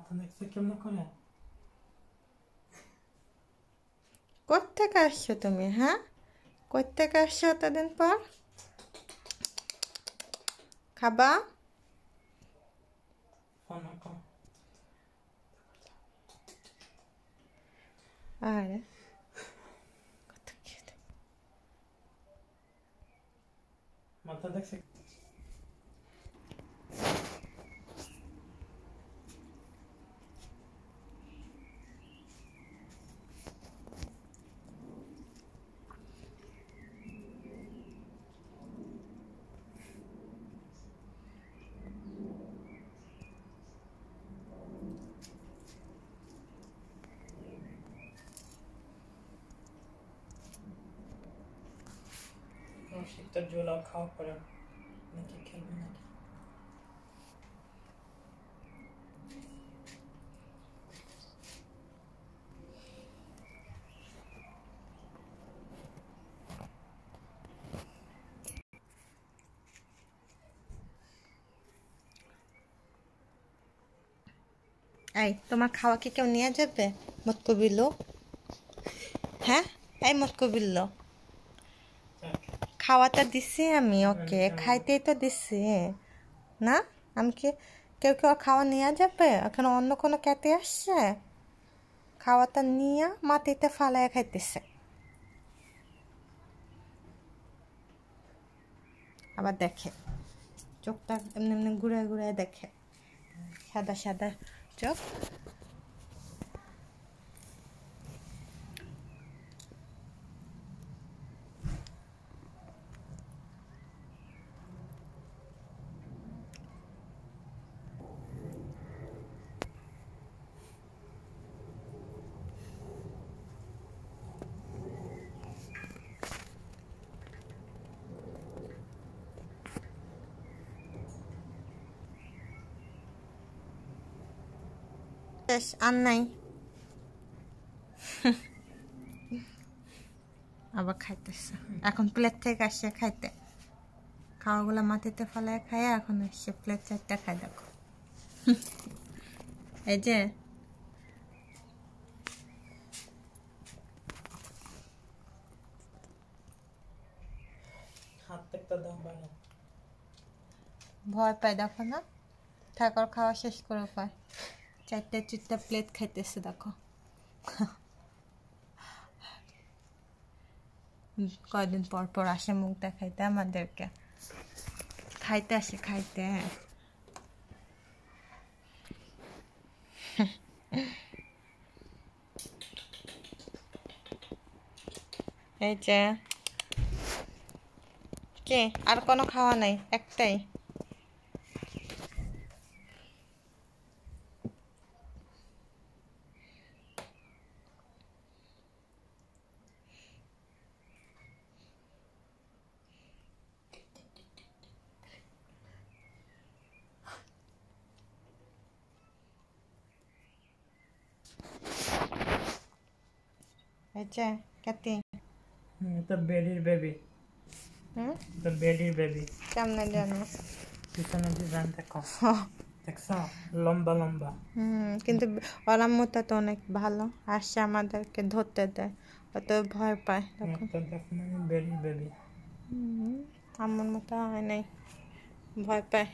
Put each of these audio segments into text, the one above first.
মাথা দেখছে কেমন করে? কোত্থেকে আসছো তুমি? হ্যাঁ, কোত্থেকে আসছো এতদিন পর? খাবা? ফোন কর। আরে কত cute। মাথা দেখছে। শীতের জল খাওয়া পরে নাকি খেলবে নাকি? এই তোমার খাওয়া কি কেউ নিয়ে যাবে? মত কবিলো। হ্যাঁ, এই মত কবিলো। খাওয়াটা দিছি আমি, ওকে খাইতেই তো দিছি না। আমি কি কেউ কেউ খাওয়া নিয়ে যাবে? এখানে অন্য কোনো ক্যাতে আসছে? খাওয়াটা নিয়ে মাটিতে ফালায় খাইতেছে। আবার দেখে চোখটা এমনি এমনি ঘুরে ঘুরে দেখে, সাদা সাদা চোখ। শেষ আর নাই। আবার খাইতেছে এখন, প্লেট থেকে আসছে খাইতে। খাওয়াগুলো মাটিতে ফেলায় খায়, এখন আসছে প্লেট 4টা খায়। দেখো এই যে হাত দেখতে দাও ভালো। ভয় পায়, দেখো না। ঠাকুর খাওয়া শেষ করে পায়, 4টা প্লেট খাইতেছে। দেখো কয়দিন পর পর আসে মুখ দেখাইতে আমাদেরকে। খাইতে আসে, খাইতে। এই যে কি আর কোনো খাওয়া নাই, একটাই। এই যে কাতি। এটা বেডির বেবি। এটা বেডির বেবি। কেমনে জানো? পিছনে ডিজাইন দেখো, দেখছো লম্বা লম্বা। কিন্তু ওর মতো তো অনেক ভালো, আসছে আমাদেরকে ধরতে দেয়, অত ভয় পায়। দেখো বেডির বেবি। আমার মতো হয় নাই, ভয় পায়।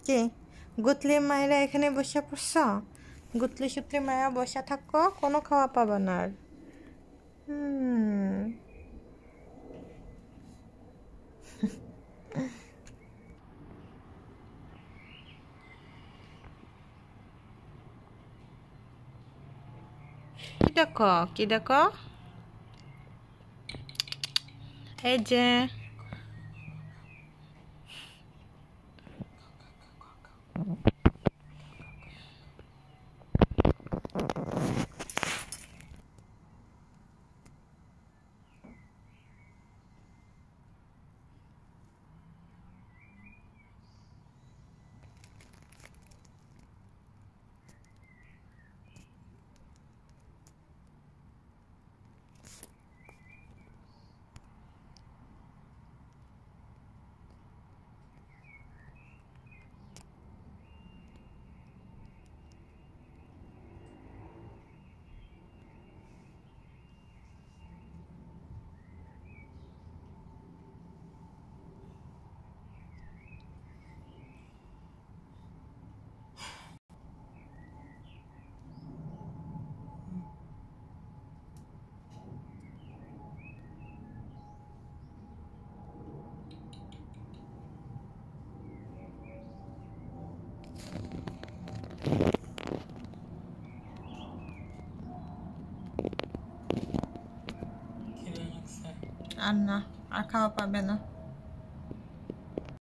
কি গুতলি মায়েরা এখানে বসে পড়ছ? গুতলি সুতলি মায়া বসে থাকো, কোনো খাওয়া পাবা না আর। কি দেখো, কি দেখো? এই যে আর না, আর খাওয়া পাবে না।